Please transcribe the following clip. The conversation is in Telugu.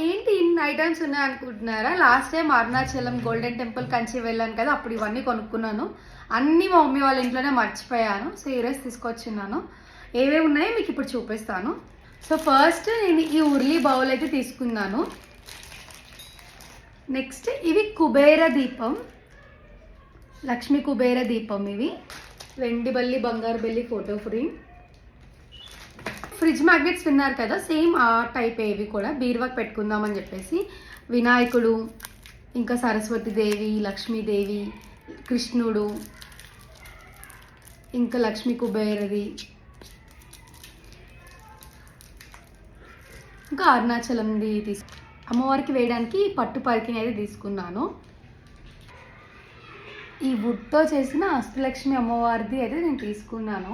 ఏంటి ఇన్ని ఐటమ్స్ ఉన్నాయి అనుకుంటున్నారా? Last time Arunachalam golden temple Kanchi వెళ్ళాను కదా, అప్పుడు ఇవన్నీ కొనుక్కున్నాను. అన్నీ మా మమ్మీ వాళ్ళ ఇంట్లోనే మర్చిపోయాను. సో ఈరోజు తీసుకొచ్చిన్నాను. ఏవేవి ఉన్నాయో మీకు ఇప్పుడు చూపిస్తాను. సో ఫస్ట్ నేను ఈ ఉర్లీ బౌల్ అయితే తీసుకున్నాను. నెక్స్ట్ ఇవి కుబేర దీపం, లక్ష్మీ కుబేర దీపం. ఇవి వెండి బల్లి బంగారు బల్లి ఫోటో ఫ్రేమ్. ఫ్రిడ్జ్ మ్యాగ్నెట్స్ విన్నారు కదా, సేమ్ ఆ టైప్. ఇవి కూడా బీరువాకి పెట్టుకుందామని చెప్పేసి. వినాయకుడు, ఇంకా సరస్వతీదేవి, లక్ష్మీదేవి, కృష్ణుడు, ఇంకా లక్ష్మీ కుబేరది, ఇంకా అరుణాచలంది అమ్మవారికి వేయడానికి పట్టు పరికిని అయితే తీసుకున్నాను. ఈ వుడ్తో చేసిన అష్టలక్ష్మి అమ్మవారిది అయితే నేను తీసుకున్నాను.